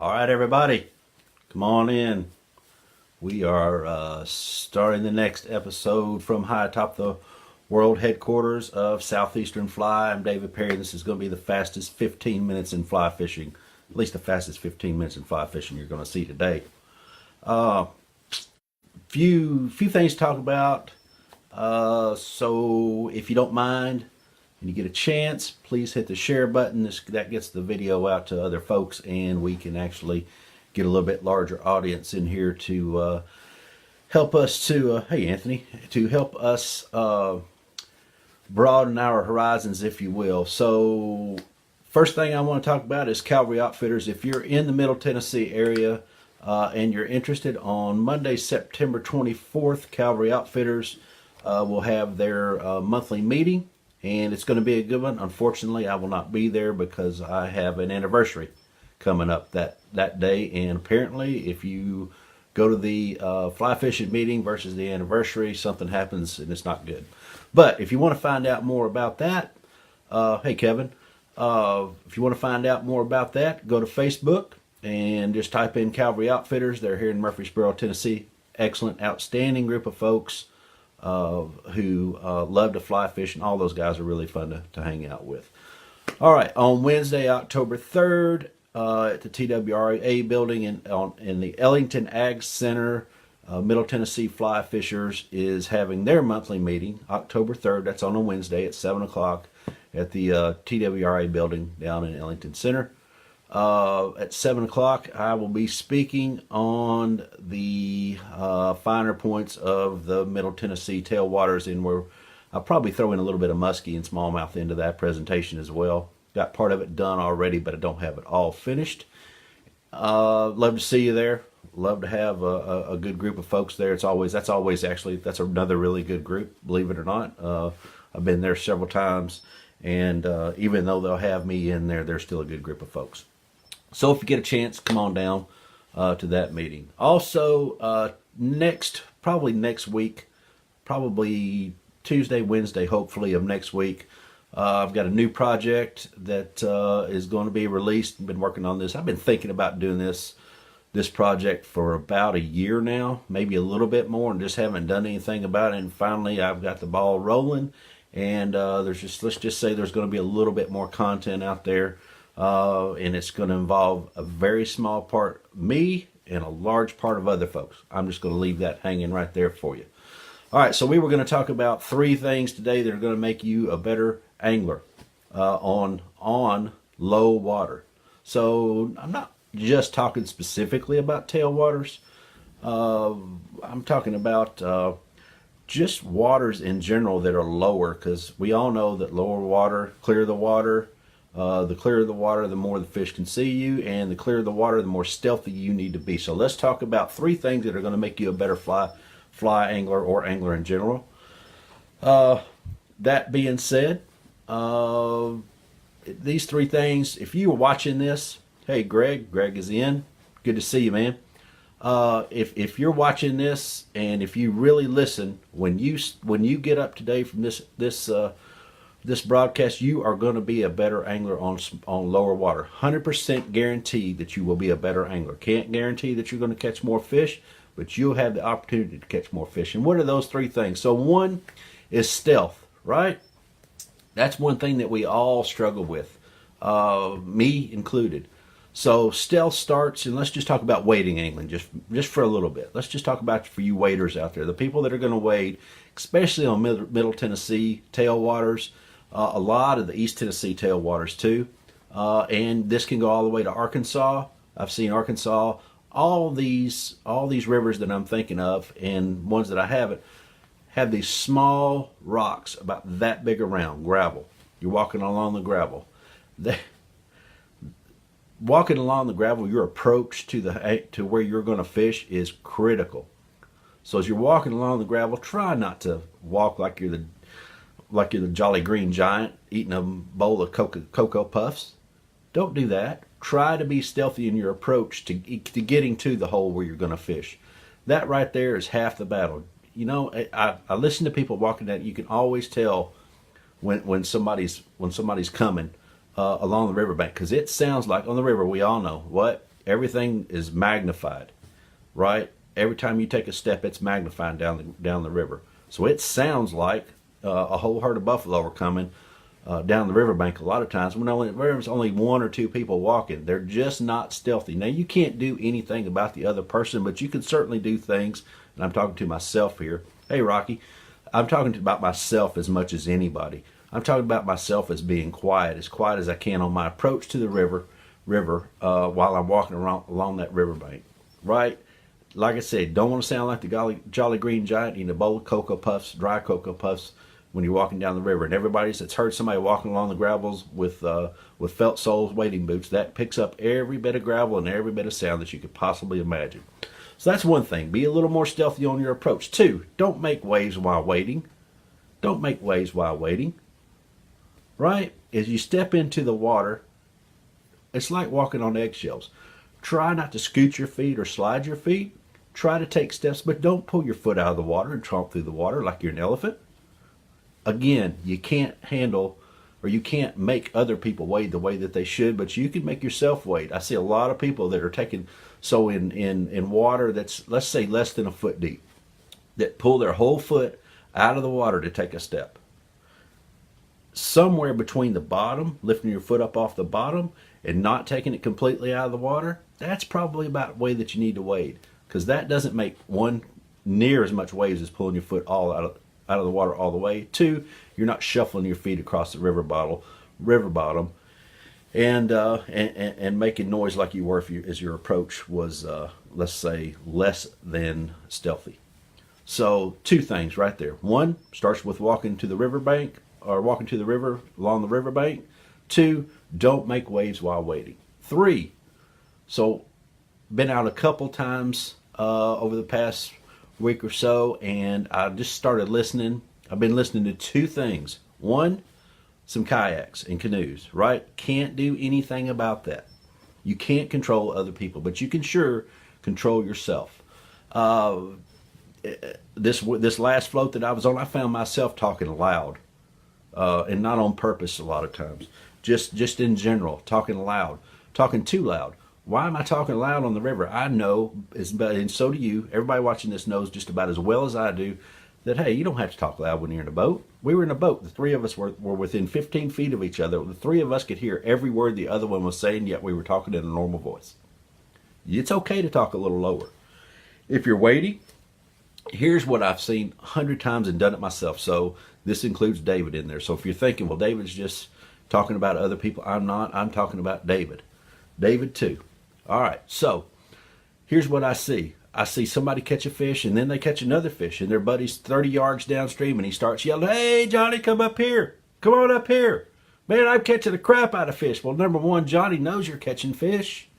All right, everybody, come on in. We are starting the next episode from high atop the world headquarters of Southeastern Fly. I'm David Perry. This is going to be the fastest 15 minutes in fly fishing, at least the fastest 15 minutes in fly fishing you're going to see today. Few things to talk about. So if you don't mind and you get a chance, please hit the share button. That gets the video out to other folks, and we can actually get a little bit larger audience in here to help us to, hey Anthony, to help us broaden our horizons, if you will. So first thing I want to talk about is Calvary Outfitters. If you're in the Middle Tennessee area and you're interested, on Monday, September 24th, Calvary Outfitters will have their monthly meeting, and it's going to be a good one. Unfortunately, I will not be there because I have an anniversary coming up that day, and apparently if you go to the fly fishing meeting versus the anniversary, something happens and it's not good. But if you want to find out more about that, hey Kevin, if you want to find out more about that, go to Facebook and just type in Calvary Outfitters. They're here in Murfreesboro, Tennessee. Excellent, outstanding group of folks who love to fly fish, and all those guys are really fun to hang out with. All right, on Wednesday, October 3rd, at the TWRA building in the Ellington Ag Center, Middle Tennessee Fly Fishers is having their monthly meeting, October 3rd. That's on a Wednesday at 7 o'clock at the TWRA building down in Ellington Center. At 7 o'clock, I will be speaking on the finer points of the Middle Tennessee tailwaters, and I'll probably throw in a little bit of muskie and smallmouth into that presentation as well. Got part of it done already, but I don't have it all finished. Love to see you there. Love to have a good group of folks there. That's another really good group, believe it or not. I've been there several times, and even though they'll have me in there, they're still a good group of folks. So if you get a chance, come on down to that meeting. Also, probably next week, probably Tuesday, Wednesday, hopefully, of next week, I've got a new project that is going to be released. I've been working on this. I've been thinking about doing this project for about a year now, maybe a little bit more, and just haven't done anything about it. And finally, I've got the ball rolling, and let's just say there's going to be a little bit more content out there, and it's going to involve a very small part me and a large part of other folks. I'm just going to leave that hanging right there for you. All right, so we were going to talk about 3 things today that are going to make you a better angler on low water. So I'm not just talking specifically about tailwaters. I'm talking about just waters in general that are lower, because we all know that lower water, clear the water. The clearer the water, the more the fish can see you, and the clearer the water, the more stealthy you need to be. So let's talk about 3 things that are going to make you a better fly angler, or angler in general. That being said, these 3 things, if you were watching this, hey Greg is in, good to see you, man. If you're watching this, and if you really listen, when you get up today from this broadcast, you are going to be a better angler on lower water. 100% guarantee that you will be a better angler. Can't guarantee that you're going to catch more fish, but you'll have the opportunity to catch more fish. And what are those 3 things? So one is stealth, right? That's one thing that we all struggle with, me included. So stealth starts, and let's just talk about wading angling just for a little bit. Let's just talk about for you waders out there, the people that are going to wade, especially on Middle Tennessee tailwaters, a lot of the East Tennessee tailwaters too, and this can go all the way to Arkansas. I've seen Arkansas. All these rivers that I'm thinking of, and ones that I haven't, have these small rocks about that big around, gravel. You're walking along the gravel. Walking along the gravel, your approach to where you're going to fish is critical. So as you're walking along the gravel, try not to walk like you're the Jolly Green Giant eating a bowl of Cocoa Puffs. Don't do that. Try to be stealthy in your approach to getting to the hole where you're going to fish. That right there is half the battle. You know, I listen to people walking that. You can always tell when somebody's coming along the riverbank, because it sounds like, on the river, we all know what Everything is magnified, right? Every time you take a step, it's magnified down the river. So it sounds like a whole herd of buffalo are coming down the riverbank a lot of times when there's only one or two people walking. They're just not stealthy. Now, you can't do anything about the other person, but you can certainly do things, and I'm talking to myself here. Hey, Rocky, I'm talking about myself as much as anybody. I'm talking about myself as being quiet as I can on my approach to the river while I'm walking along that riverbank, right? Like I said, don't want to sound like the Jolly Green Giant eating a bowl of Cocoa Puffs, dry Cocoa Puffs, when you're walking down the river. And everybody that's heard somebody walking along the gravels with felt soles wading boots, that picks up every bit of gravel and every bit of sound that you could possibly imagine. So that's one thing. Be a little more stealthy on your approach. Two, don't make waves while wading. Don't make waves while wading. Right? As you step into the water, it's like walking on eggshells. Try not to scoot your feet or slide your feet. Try to take steps, but don't pull your foot out of the water and tromp through the water like you're an elephant. Again, you can't handle, or you can't make other people wade the way that they should, but you can make yourself wade. I see a lot of people that are taking, so in water that's, let's say, less than a foot deep, that pull their whole foot out of the water to take a step. Somewhere between the bottom, lifting your foot up off the bottom and not taking it completely out of the water, that's probably about the way that you need to wade, because that doesn't make, one, near as much waves as pulling your foot all out of the water all the way. Two, you're not shuffling your feet across the river bottom and making noise like you were as your approach was, let's say, less than stealthy. So two things right there. One, starts with walking to the riverbank, or walking to the river along the riverbank. Two, don't make waves while wading. Three, so been out a couple times over the past week or so, and I just started listening. I've been listening to two things. One, some kayaks and canoes, right? Can't do anything about that. You can't control other people, but you can sure control yourself. This last float that I was on, I found myself talking loud, and not on purpose a lot of times. Just in general, talking loud, talking too loud. Why am I talking loud on the river? I know, and so do you. Everybody watching this knows just about as well as I do that, hey, you don't have to talk loud when you're in a boat. We were in a boat. The three of us were within 15 feet of each other. The three of us could hear every word the other one was saying, yet we were talking in a normal voice. It's okay to talk a little lower. If you're waiting, here's what I've seen 100 times and done it myself. So this includes David in there. So if you're thinking, well, David's just talking about other people, I'm not. I'm talking about David. David too. All right, so here's what I see. I see somebody catch a fish, and then they catch another fish, and their buddy's 30 yards downstream, and he starts yelling, hey, Johnny, come up here. Come on up here. Man, I'm catching the crap out of fish. Well, number one, Johnny knows you're catching fish.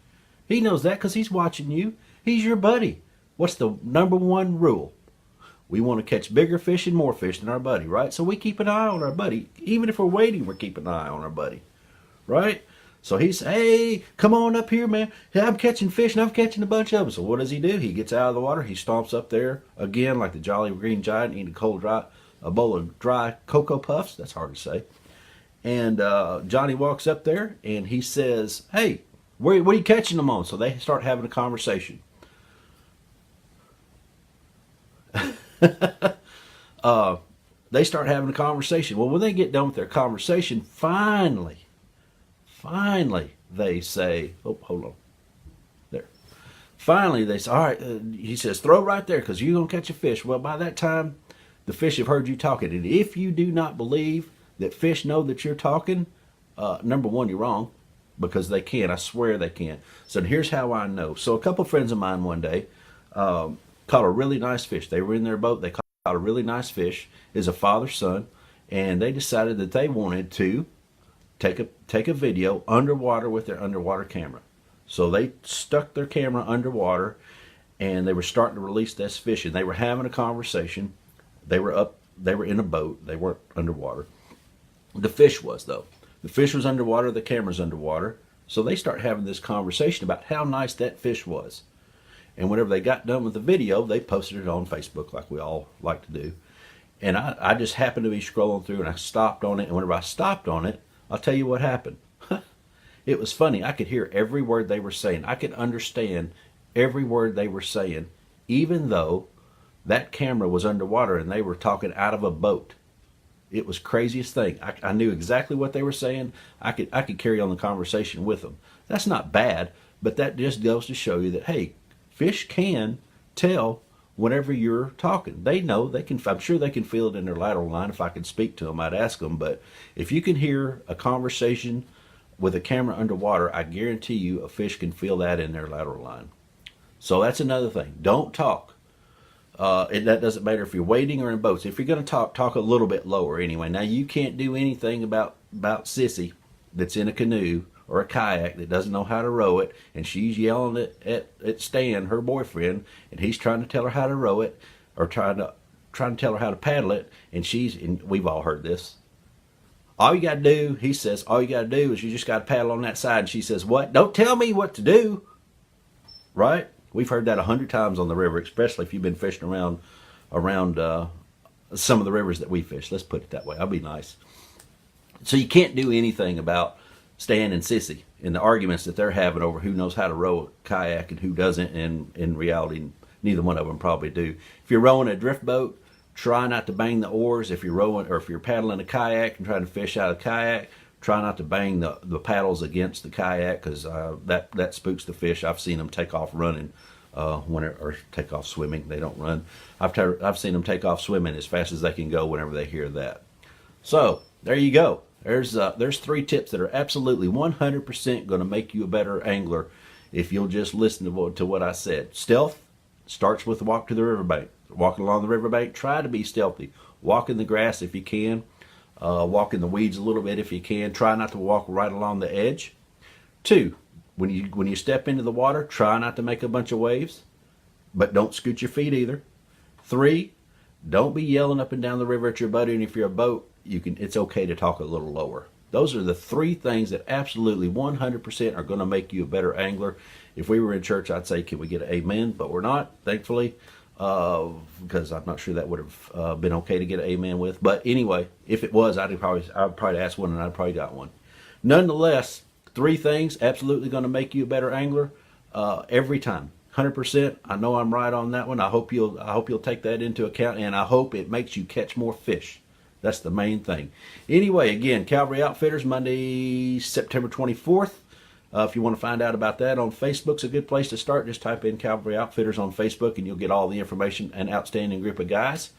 He knows that because he's watching you. He's your buddy. What's the number one rule? We want to catch bigger fish and more fish than our buddy, right? So we keep an eye on our buddy. Even if we're waiting, we're keeping an eye on our buddy, right? So he's, hey, come on up here, man. Hey, I'm catching fish, and I'm catching a bunch of them. So what does he do? He gets out of the water. He stomps up there, again, like the Jolly Green Giant, eating a bowl of dry Cocoa Puffs. That's hard to say. And Johnny walks up there, and he says, hey, what are you catching them on? So they start having a conversation. They start having a conversation. Well, when they get done with their conversation, finally, they say, oh, hold on. There. Finally, they say, all right, he says, throw right there because you're going to catch a fish. Well, by that time, the fish have heard you talking. And if you do not believe that fish know that you're talking, number one, you're wrong, because they can. I swear they can. So here's how I know. So a couple friends of mine one day caught a really nice fish. They were in their boat. They caught a really nice fish. It's a father-son. And they decided that they wanted to take a video underwater with their underwater camera. So they stuck their camera underwater, and they were starting to release this fish, and they were having a conversation. They were in a boat. They weren't underwater. The fish was, though. The fish was underwater, the camera's underwater. So they start having this conversation about how nice that fish was. And whenever they got done with the video, they posted it on Facebook like we all like to do. And I just happened to be scrolling through, and I stopped on it. And whenever I stopped on it, I'll tell you what happened. It was funny. I could hear every word they were saying. I could understand every word they were saying, even though that camera was underwater and they were talking out of a boat. It was craziest thing. I knew exactly what they were saying. I could carry on the conversation with them. That's not bad, but that just goes to show you that, hey, fish can tell whenever you're talking. They know, they can. I'm sure they can feel it in their lateral line. If I could speak to them, I'd ask them. But if you can hear a conversation with a camera underwater, I guarantee you a fish can feel that in their lateral line. So that's another thing. Don't talk. That doesn't matter if you're wading or in boats. If you're going to talk a little bit lower anyway. Now, you can't do anything about Sissy that's in a canoe or a kayak that doesn't know how to row it, and she's yelling at Stan, her boyfriend, and he's trying to tell her how to row it, or trying to tell her how to paddle it, and we've all heard this. All you got to do, he says, all you got to do is you just got to paddle on that side. And she says, what? Don't tell me what to do. Right? We've heard that 100 times on the river, especially if you've been fishing around some of the rivers that we fish. Let's put it that way. I'll be nice. So you can't do anything about Stan and Sissy and the arguments that they're having over who knows how to row a kayak and who doesn't. And in reality, neither one of them probably do. If you're rowing a drift boat, try not to bang the oars. If you're rowing, or if you're paddling a kayak and trying to fish out of a kayak, try not to bang the paddles against the kayak, because that spooks the fish. I've seen them take off running or take off swimming. They don't run. I've seen them take off swimming as fast as they can go whenever they hear that. So there you go. There's 3 tips that are absolutely 100% going to make you a better angler if you'll just listen to what I said. Stealth starts with the walk to the riverbank. Walking along the riverbank, try to be stealthy. Walk in the grass if you can. Walk in the weeds a little bit if you can. Try not to walk right along the edge. 2, when you step into the water, try not to make a bunch of waves, but don't scoot your feet either. 3, don't be yelling up and down the river at your buddy, and if you're a boat, it's okay to talk a little lower. Those are the 3 things that absolutely 100% are going to make you a better angler. If we were in church, I'd say, can we get an amen? But we're not, thankfully, because I'm not sure that would have been okay to get an amen with. But anyway, if it was, I'd probably ask one, and I'd probably got one. Nonetheless, 3 things absolutely going to make you a better angler every time. 100%. I know I'm right on that one. I hope you'll take that into account, and I hope it makes you catch more fish. That's the main thing. Anyway, again, Calvary Outfitters, Monday, September 24th. If you want to find out about that on Facebook's a good place to start. Just type in Calvary Outfitters on Facebook and you'll get all the information. An outstanding group of guys.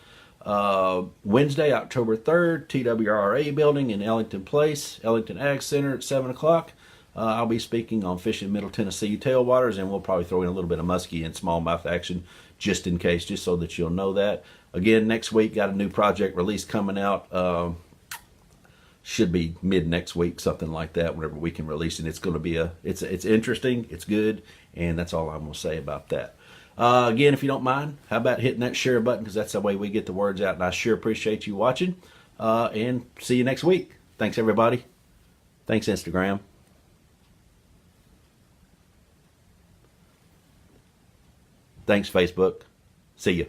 Wednesday, October 3rd, TWRA building in Ellington Place, Ellington Ag Center at 7 o'clock. I'll be speaking on fishing Middle Tennessee tailwaters, and we'll probably throw in a little bit of muskie and smallmouth action just in case, just so that you'll know that. Again, next week, got a new project release coming out. Should be mid next week, something like that, whenever we can release it. It's going to be it's interesting, it's good, and that's all I'm going to say about that. Again, if you don't mind, how about hitting that share button, because that's the way we get the words out, and I sure appreciate you watching, and see you next week. Thanks, everybody. Thanks, Instagram. Thanks, Facebook. See you.